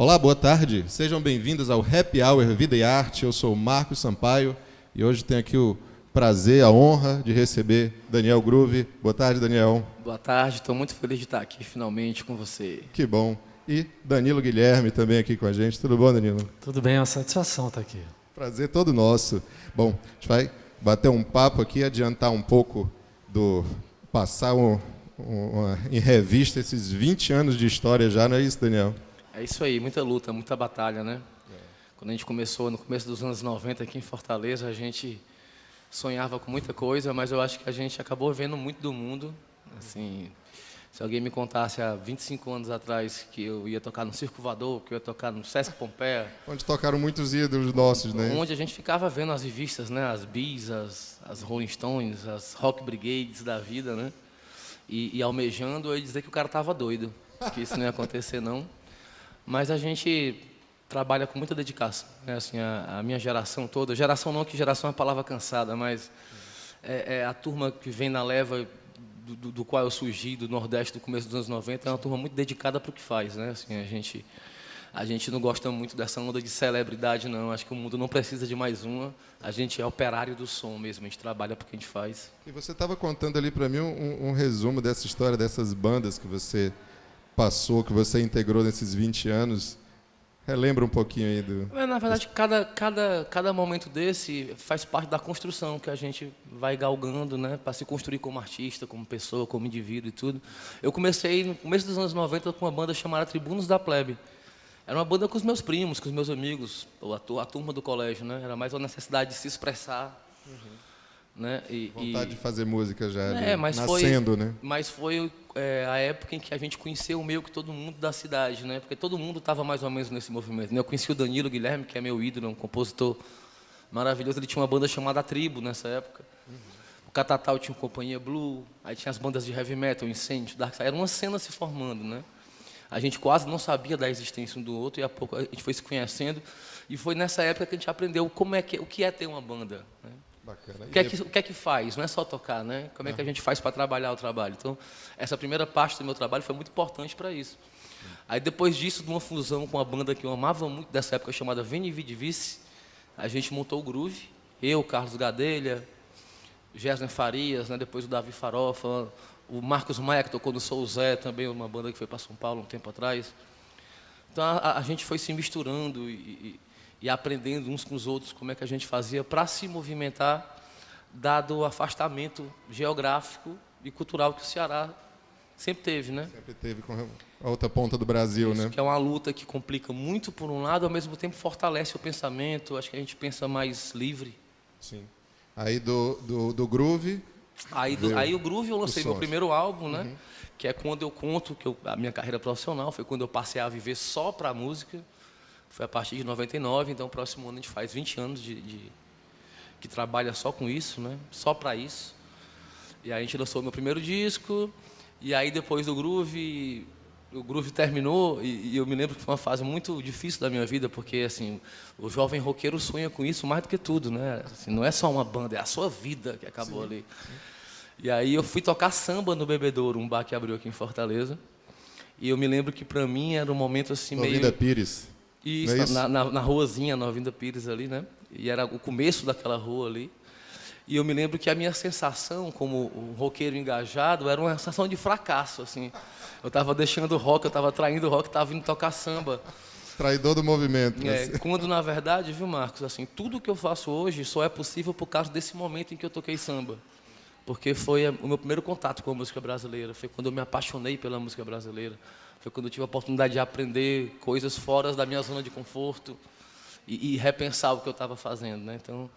Olá, boa tarde. Sejam bem-vindos ao Happy Hour Vida e Arte. Eu sou o Marcos Sampaio e hoje tenho aqui o prazer, a honra de receber Daniel Groove. Boa tarde, Daniel. Boa tarde, estou muito feliz de estar aqui finalmente com você. Que bom. E Danilo Guilherme também aqui com a gente. Tudo bom, Danilo? Tudo bem, é uma satisfação estar aqui. Prazer todo nosso. Bom, a gente vai bater um papo aqui, adiantar um pouco do... passar em revista esses 20 anos de história já, não é isso, Daniel? É isso aí, muita luta, muita batalha, né? Quando a gente começou, no começo dos anos 90 aqui em Fortaleza, a gente sonhava com muita coisa, mas eu acho que a gente acabou vendo muito do mundo. Assim, se alguém me contasse há 25 anos atrás que eu ia tocar no Circo Voador, que eu ia tocar no Sesc Pompeia... Onde tocaram muitos ídolos nossos, né? Onde a gente ficava vendo as revistas, né? As Bis, as Rolling Stones, as Rock Brigades da vida, né? E almejando, eu ia dizer que o cara estava doido, que isso não ia acontecer, não. Mas a gente trabalha com muita dedicação, né? Assim, a minha geração toda, geração não, que geração é uma palavra cansada, mas é a turma que vem na leva do qual eu surgi, do Nordeste, do começo dos anos 90, é uma turma muito dedicada para o que faz, né? Assim, a gente não gosta muito dessa onda de celebridade, não. Acho que o mundo não precisa de mais uma. A gente é operário do som mesmo, a gente trabalha porque a gente faz. E você estava contando ali para mim um resumo dessa história, dessas bandas que você passou, que você integrou nesses 20 anos. Relembra um pouquinho aí do... Na verdade, cada momento desse faz parte da construção que a gente vai galgando, né, para se construir como artista, como pessoa, como indivíduo e tudo. Eu comecei no começo dos anos 90 com uma banda chamada Tribunos da Plebe. Era uma banda com os meus primos, com os meus amigos, a turma do colégio, né? Era mais uma necessidade de se expressar. Né? Vontade de fazer música já, nascendo, né? Mas foi a época em que a gente conheceu meio que todo mundo da cidade, né? Porque todo mundo estava mais ou menos nesse movimento, né? Eu conheci o Danilo Guilherme, que é meu ídolo, um compositor maravilhoso. Ele tinha uma banda chamada Tribo nessa época. O Catatal tinha uma companhia Blue, aí tinha as bandas de heavy metal, Incêndio, Dark Side. Era uma cena se formando, né? A gente quase não sabia da existência um do outro e a pouco a gente foi se conhecendo. E foi nessa época que a gente aprendeu o que é ter uma banda, né? Bacana. O que é que faz? Não é só tocar, né? Como é que a gente faz para trabalhar o trabalho? Então, essa primeira parte do meu trabalho foi muito importante para isso. Aí, depois disso, de uma fusão com uma banda que eu amava muito dessa época, chamada Veni Vidi Vici, a gente montou o Groove. Eu, Carlos Gadelha, Gésner Farias, né? Depois o Davi Farofa, o Marcos Maia, que tocou no Sou Zé, também uma banda que foi para São Paulo um tempo atrás. Então, a gente foi se misturando e aprendendo uns com os outros como é que a gente fazia para se movimentar, dado o afastamento geográfico e cultural que o Ceará sempre teve, né? Sempre teve com a outra ponta do Brasil, Isso, né? que é uma luta que complica muito por um lado, ao mesmo tempo fortalece o pensamento, acho que a gente pensa mais livre. Sim. Aí do Groove... Aí o Groove eu lancei meu primeiro álbum, né? Uhum. Que é quando eu conto que a minha carreira profissional, foi quando eu passei a viver só para a música. Foi a partir de 99, então, o próximo ano a gente faz 20 anos que trabalha só com isso, né? Só para isso. E aí a gente lançou o meu primeiro disco, e aí depois do Groove, o Groove terminou, e eu me lembro que foi uma fase muito difícil da minha vida, porque, assim, o jovem roqueiro sonha com isso mais do que tudo, né? Assim, não é só uma banda, é a sua vida que acabou ali. E aí eu fui tocar samba no Bebedouro, um bar que abriu aqui em Fortaleza, e eu me lembro que, para mim, era um momento, assim, meio... Olinda Pires. Isso, é isso? Na ruazinha, na Olinda Pires ali, né? E era o começo daquela rua ali. E eu me lembro que a minha sensação como um roqueiro engajado era uma sensação de fracasso, assim. Eu estava deixando o rock, eu estava traindo o rock, estava vindo tocar samba. Traidor do movimento. Quando, na verdade, viu, Marcos, assim, tudo que eu faço hoje só é possível por causa desse momento em que eu toquei samba. Porque foi o meu primeiro contato com a música brasileira, foi quando eu me apaixonei pela música brasileira. Foi quando eu tive a oportunidade de aprender coisas fora da minha zona de conforto e repensar o que eu estava fazendo, né? Então,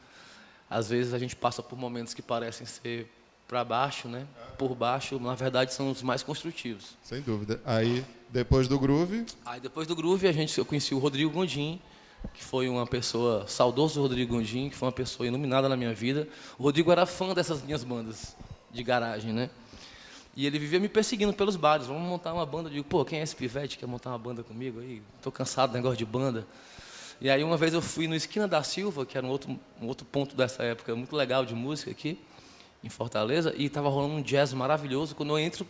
às vezes a gente passa por momentos que parecem ser para baixo, né? Por baixo, na verdade, são os mais construtivos. Sem dúvida. Aí, depois do Groove... Aí, depois do Groove, eu conheci o Rodrigo Gondim, que foi uma pessoa, saudoso Rodrigo Gondim, que foi uma pessoa iluminada na minha vida. O Rodrigo era fã dessas minhas bandas de garagem, né? E ele vivia me perseguindo pelos bares. Vamos montar uma banda. Eu digo, pô, quem é esse pivete que quer montar uma banda comigo? Aí, tô cansado do negócio de banda. E aí, uma vez eu fui no Esquina da Silva, que era um outro ponto dessa época muito legal de música aqui, em Fortaleza, e estava rolando um jazz maravilhoso. Quando eu entro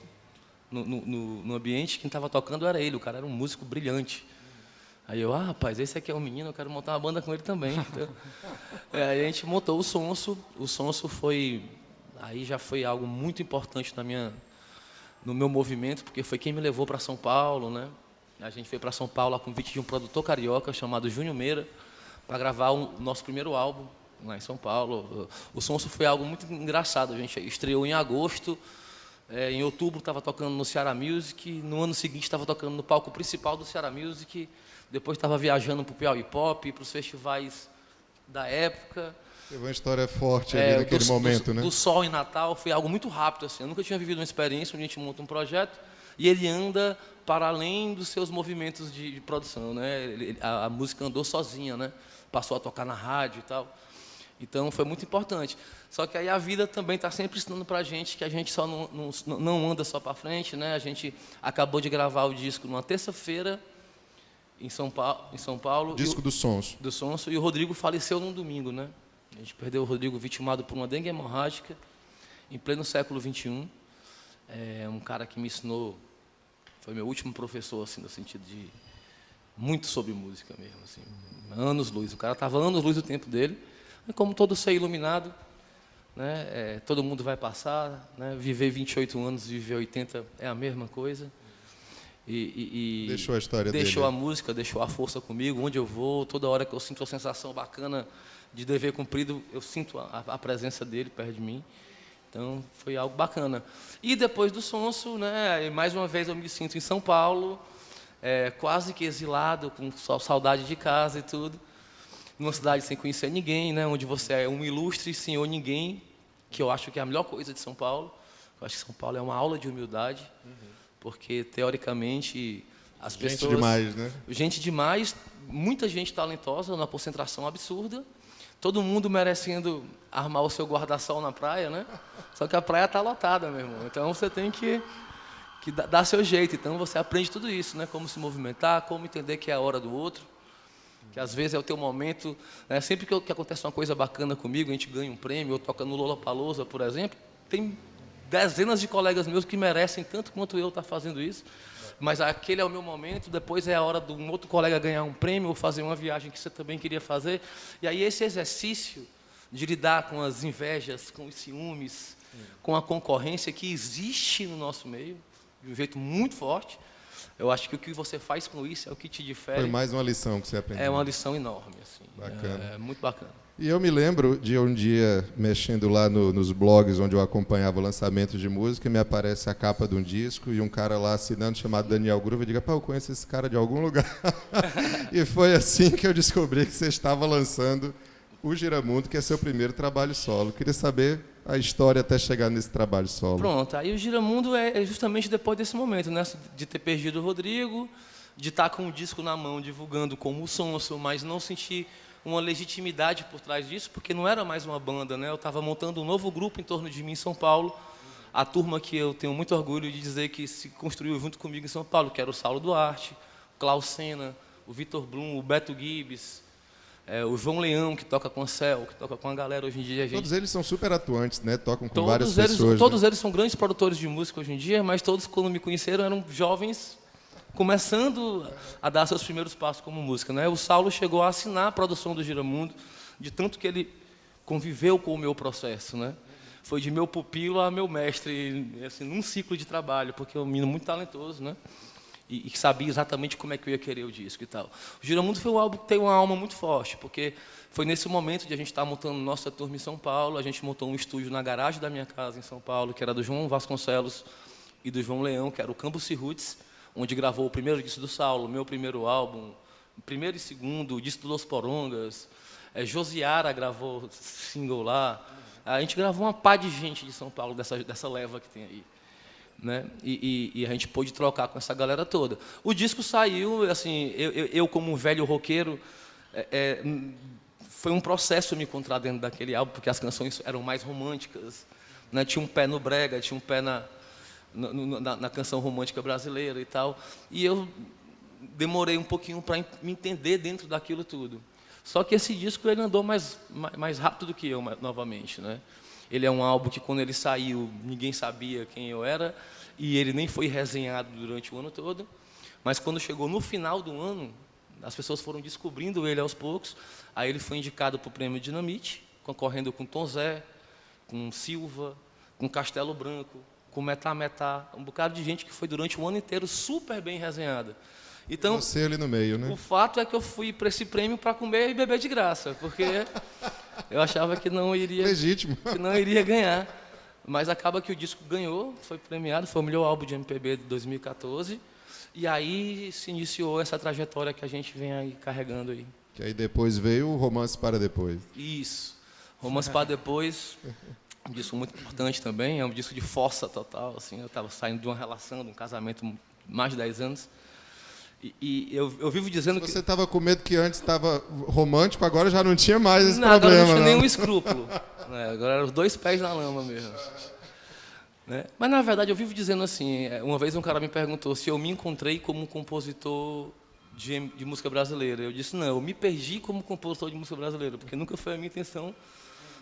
no ambiente, quem estava tocando era ele. O cara era um músico brilhante. Aí eu, rapaz, esse aqui é um menino, eu quero montar uma banda com ele também. Então, aí a gente montou o Sonso. O Sonso aí já foi algo muito importante no meu movimento, porque foi quem me levou para São Paulo, né? A gente foi para São Paulo a convite de um produtor carioca chamado Júnior Meira, para gravar o nosso primeiro álbum lá em São Paulo. O Sonso foi algo muito engraçado. A gente estreou em agosto. Em outubro estava tocando no Ceará Music, no ano seguinte estava tocando no palco principal do Ceará Music, depois estava viajando para o Piauí Pop, para os festivais da época. Teve uma história forte ali naquele momento, né? Do Sol em Natal, foi algo muito rápido, assim. Eu nunca tinha vivido uma experiência onde a gente monta um projeto e ele anda para além dos seus movimentos de produção, né? A música andou sozinha, né? Passou a tocar na rádio e tal. Então, foi muito importante. Só que aí a vida também está sempre ensinando para a gente que a gente só não anda só para frente, né? A gente acabou de gravar o disco numa terça-feira em São Paulo. Disco do Sonso. Do Sonso. E o Rodrigo faleceu num domingo, né? A gente perdeu o Rodrigo vitimado por uma dengue hemorrágica em pleno século XXI. É um cara que me ensinou, foi meu último professor, assim, no sentido de muito sobre música mesmo, assim, anos-luz. O cara estava anos-luz do tempo dele. E como todo ser iluminado, né, todo mundo vai passar, né, viver 28 anos e viver 80 é a mesma coisa. E deixou a história dele. Deixou a música, deixou a força comigo, onde eu vou, toda hora que eu sinto a sensação bacana de dever cumprido, eu sinto a presença dele perto de mim. Então, foi algo bacana. E depois do Sonso, né, mais uma vez eu me sinto em São Paulo, quase que exilado, com saudade de casa e tudo. Numa cidade sem conhecer ninguém, né, onde você é um ilustre senhor ninguém, que eu acho que é a melhor coisa de São Paulo. Eu acho que São Paulo é uma aula de humildade, porque, teoricamente, as pessoas... Gente demais, né? Gente demais, muita gente talentosa, numa concentração absurda, todo mundo merecendo armar o seu guarda-sol na praia, né? Só que a praia está lotada, meu irmão. Então, você tem que dar seu jeito. Então, você aprende tudo isso, né? Como se movimentar, como entender que é a hora do outro, que às vezes é o teu momento, né? Sempre que acontece uma coisa bacana comigo, a gente ganha um prêmio, ou toca no Lollapalooza, por exemplo, tem dezenas de colegas meus que merecem tanto quanto eu estar fazendo isso, mas aquele é o meu momento, depois é a hora de um outro colega ganhar um prêmio ou fazer uma viagem que você também queria fazer. E aí esse exercício de lidar com as invejas, com os ciúmes, com a concorrência que existe no nosso meio, de um jeito muito forte, eu acho que o que você faz com isso é o que te difere. Foi mais uma lição que você aprendeu. É uma lição enorme, assim. Bacana. É muito bacana. E eu me lembro de um dia, mexendo lá nos blogs onde eu acompanhava o lançamento de música, me aparece a capa de um disco e um cara lá assinando chamado Daniel Groove. Eu digo, pá, eu conheço esse cara de algum lugar. E foi assim que eu descobri que você estava lançando o Giramundo, que é seu primeiro trabalho solo. Queria saber a história até chegar nesse trabalho solo. Pronto, aí o Giramundo é justamente depois desse momento, né? De ter perdido o Rodrigo, de estar com o disco na mão, divulgando como o Sonso, mas não sentir uma legitimidade por trás disso, porque não era mais uma banda, né? Eu estava montando um novo grupo em torno de mim em São Paulo, a turma que eu tenho muito orgulho de dizer que se construiu junto comigo em São Paulo, que era o Saulo Duarte, o Klaus Senna, o Vitor Blum, o Beto Gibbs, o João Leão, que toca com a Cel, que toca com a galera hoje em dia. Todos eles são super atuantes, né? Tocam com várias pessoas. Todos eles são grandes produtores de música hoje em dia, mas todos, quando me conheceram, eram jovens começando a dar seus primeiros passos como música, né? O Saulo chegou a assinar a produção do Giramundo, de tanto que ele conviveu com o meu processo, né? Foi de meu pupilo a meu mestre, assim, num ciclo de trabalho, porque é um menino muito talentoso, né? E sabia exatamente como é que eu ia querer o disco e tal. O Giramundo foi um álbum que tem uma alma muito forte, porque foi nesse momento de a gente estar montando nossa turma em São Paulo, a gente montou um estúdio na garagem da minha casa em São Paulo, que era do João Vasconcelos e do João Leão, que era o Cambuci Roots, onde gravou o primeiro disco do Saulo, o meu primeiro álbum, o primeiro e segundo, o disco dos Porongas, Josiara gravou single lá, a gente gravou uma pá de gente de São Paulo, dessa leva que tem aí, né? E a gente pôde trocar com essa galera toda. O disco saiu, assim, eu como um velho roqueiro, foi um processo me encontrar dentro daquele álbum, porque as canções eram mais românticas, né? Tinha um pé no brega, tinha um pé na canção romântica brasileira e tal, e eu demorei um pouquinho para me entender dentro daquilo tudo. Só que esse disco ele andou mais rápido do que eu, novamente, né? Ele é um álbum que, quando ele saiu, ninguém sabia quem eu era, e ele nem foi resenhado durante o ano todo, mas quando chegou no final do ano, As pessoas foram descobrindo ele aos poucos. Aí ele foi indicado para o Prêmio Dinamite, concorrendo com Tom Zé, com Silva, com Castelo Branco, com Metá Metá, um bocado de gente que foi durante o ano inteiro super bem resenhada. Então, você ali no meio, né? o fato é que eu fui para esse prêmio para comer e beber de graça, porque eu achava que não iria, Legítimo. que não iria ganhar. Mas acaba que o disco ganhou, foi premiado, foi o melhor álbum de MPB de 2014. E aí se iniciou essa trajetória que a gente vem aí carregando aí. Que aí depois veio o Romance para Depois. Isso. Romance para Depois, um disco muito importante também, é um disco de força total. Assim, eu estava saindo de uma relação, de um casamento de mais de 10 anos. E eu vivo dizendo que... Você estava com medo que antes estava romântico, agora já não tinha mais esse Agora problema. não tinha nenhum escrúpulo. Né? Agora eram os 2 pés na lama mesmo. Né? Mas, na verdade, eu vivo dizendo assim, uma vez um cara me perguntou se eu me encontrei como um compositor de música brasileira. Eu disse, não, eu me perdi como compositor de música brasileira, porque nunca foi a minha intenção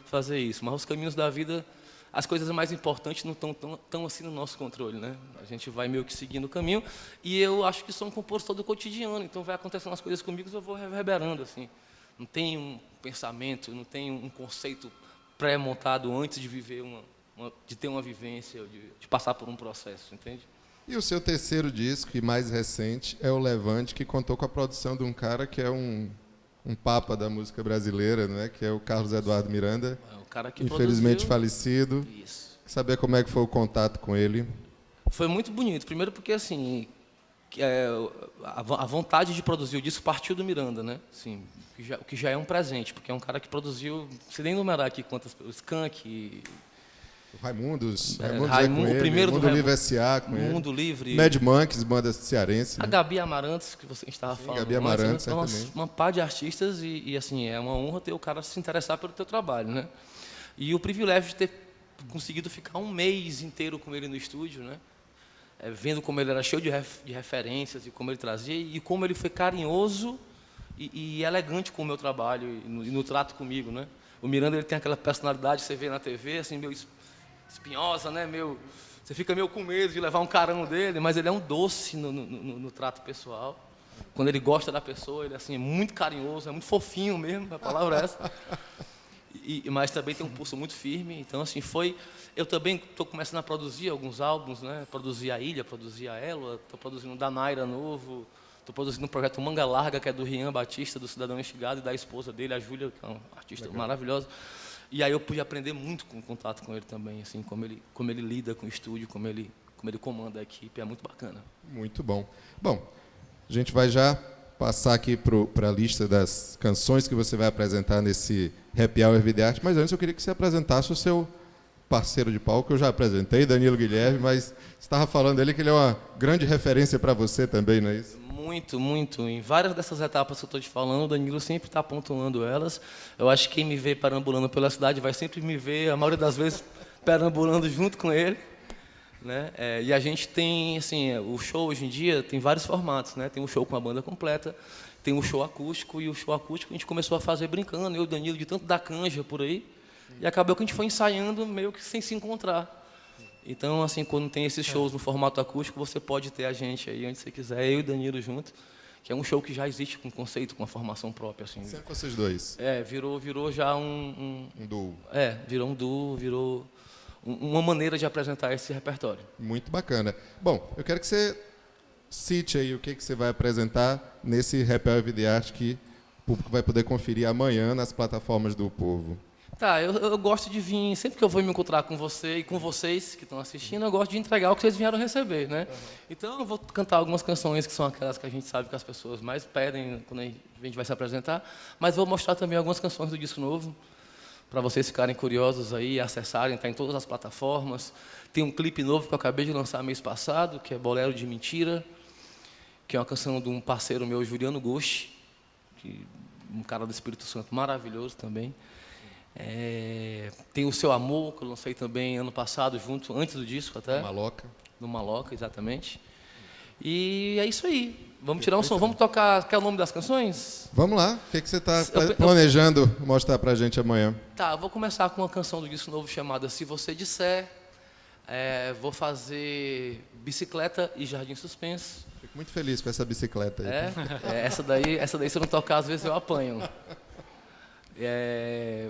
fazer isso. Mas os caminhos da vida, as coisas mais importantes não estão tão assim no nosso controle, né? A gente vai meio que seguindo o caminho, e eu acho que sou um compositor do cotidiano, então vai acontecendo as coisas comigo e eu vou reverberando, assim. Não tem um pensamento, não tem um conceito pré-montado antes de viver de ter uma vivência, de passar por um processo, entende? E o seu terceiro disco, e mais recente, é o Levante, que contou com a produção de um cara que é um papa da música brasileira, né? Que é o Carlos Eduardo Miranda, O cara que infelizmente produziu... falecido. Isso. Saber como é que foi o contato com ele. Foi muito bonito. Primeiro porque, assim, a vontade de produzir o disco partiu do Miranda, né? Assim, o que já é um presente, porque é um cara que produziu... Não sei nem numerar aqui quantas... O Skank... Raimundos é Raimundo, com ele, o primeiro Mundo do Livre S.A. com ele. Mundo Livre. Mad Monkeys, banda cearense. A Né? Gabi Amarantos, que você estava falando. Gabi Amarantos, então, certamente. uma pá de artistas e, assim, é uma honra ter o cara se interessar pelo teu trabalho, né? E o privilégio de ter conseguido ficar um mês inteiro com ele no estúdio, né? Vendo como ele era cheio de referências e como ele trazia e como ele foi carinhoso e elegante com o meu trabalho e no trato comigo, né? O Miranda, ele tem aquela personalidade que você vê na TV, assim, meio espinhosa, né? Você fica meio com medo de levar um carão dele, mas ele é um doce no trato pessoal. Quando ele gosta da pessoa, ele assim, é muito carinhoso, é muito fofinho mesmo, a palavra é essa. Mas também tem um pulso muito firme. Então, assim, eu também estou começando a produzir alguns álbuns, né? Produzir a Ilha, produzir a Élua, estou produzindo um da Naira novo, estou produzindo um projeto Manga Larga, que é do Rian Batista, do Cidadão Instigado, e da esposa dele, a Júlia, que é uma artista maravilhosa. E aí eu pude aprender muito com o contato com ele também, assim, como ele lida com o estúdio, como ele comanda a equipe, é muito bacana. Muito bom. Bom, a gente vai já passar aqui para a lista das canções que você vai apresentar nesse Happy Hour Vida e Arte, mas antes eu queria que você apresentasse o seu parceiro de palco, que eu já apresentei, Danilo Guilherme, mas você estava falando dele que ele é uma grande referência para você também, não é isso? Muito, muito. Em várias dessas etapas que eu estou te falando, o Danilo sempre está pontuando elas. Eu acho que quem me vê perambulando pela cidade vai sempre me ver, a maioria das vezes, perambulando junto com ele. Né? E a gente tem, assim, o show hoje em dia tem vários formatos, né? Tem um show com a banda completa, tem o show acústico, e o show acústico a gente começou a fazer brincando, eu e o Danilo, de tanto dar canja por aí, e acabou que a gente foi ensaiando meio que sem se encontrar. Então, assim, quando tem esses shows no formato acústico, você pode ter a gente aí onde você quiser, eu e o Danilo junto, que é um show que já existe com conceito, com uma formação própria. Assim. Sempre vocês dois. Virou já um duo. Virou um duo, virou uma maneira de apresentar esse repertório. Muito bacana. Bom, eu quero que você cite aí o que você vai apresentar nesse Happy Hour Vida e Arte que o público vai poder conferir amanhã nas plataformas do Povo. Tá, eu gosto de vir, sempre que eu vou me encontrar com você e com vocês que estão assistindo, eu gosto de entregar o que vocês vieram receber, né? Então eu vou cantar algumas canções que são aquelas que a gente sabe que as pessoas mais pedem quando a gente vai se apresentar, mas vou mostrar também algumas canções do disco novo, para vocês ficarem curiosos aí, acessarem, está em todas as plataformas. Tem um clipe novo que eu acabei de lançar mês passado, que é Bolero de Mentira, que é uma canção de um parceiro meu, Juliano Goshi, um cara do Espírito Santo maravilhoso também. Tem o Seu Amor, que eu lancei também ano passado, antes do disco até. Maloca. No Maloca, exatamente. E é isso aí. Vamos tirar um som. Vamos tocar. Quer o nome das canções? Vamos lá. O que você está planejando mostrar para a gente amanhã? Tá, eu vou começar com uma canção do disco novo chamada Se Você Disser. Vou fazer Bicicleta e Jardim Suspenso. Fico muito feliz com essa bicicleta aí. Essa daí se eu não tocar, às vezes eu apanho.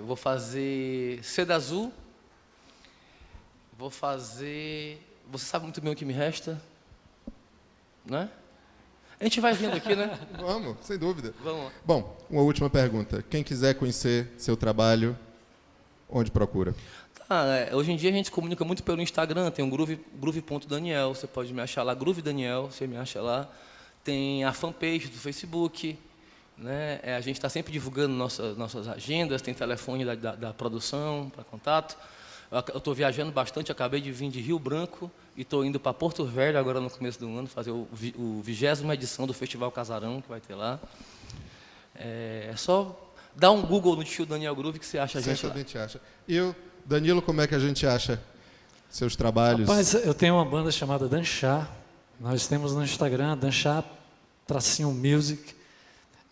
Vou fazer Seda Azul. Vou fazer... Você sabe muito bem o que me resta? Né? A gente vai vendo aqui, né? Vamos, sem dúvida. Vamos lá. Bom, uma última pergunta. Quem quiser conhecer seu trabalho, onde procura? Hoje em dia a gente se comunica muito pelo Instagram, tem um groove.daniel, você pode me achar lá, Groove Daniel, você me acha lá. Tem a fanpage do Facebook, né? A gente está sempre divulgando nossas agendas, tem telefone da produção para contato. Eu estou viajando bastante, acabei de vir de Rio Branco e estou indo para Porto Velho agora no começo do ano, fazer o 20ª edição do Festival Casarão, que vai ter lá. É só dar um Google no tio Daniel Groove que você acha a gente lá. Acha. E o Danilo, como é que a gente acha seus trabalhos? Rapaz, eu tenho uma banda chamada Danchar. Nós temos no Instagram, Danchar_music.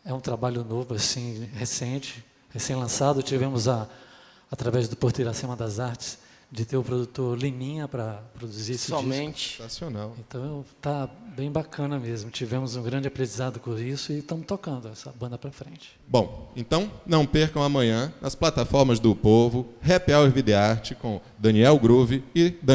É um trabalho novo, assim, recém-lançado. Tivemos através do Porto Iracema das Artes, de ter o produtor Liminha para produzir esse Somente. Disco. Sensacional. Então, tá bem bacana mesmo. Tivemos um grande aprendizado com isso e estamos tocando essa banda para frente. Bom, então não percam amanhã nas plataformas do Povo, Happy Hour Videarte com Daniel Groove e Daniel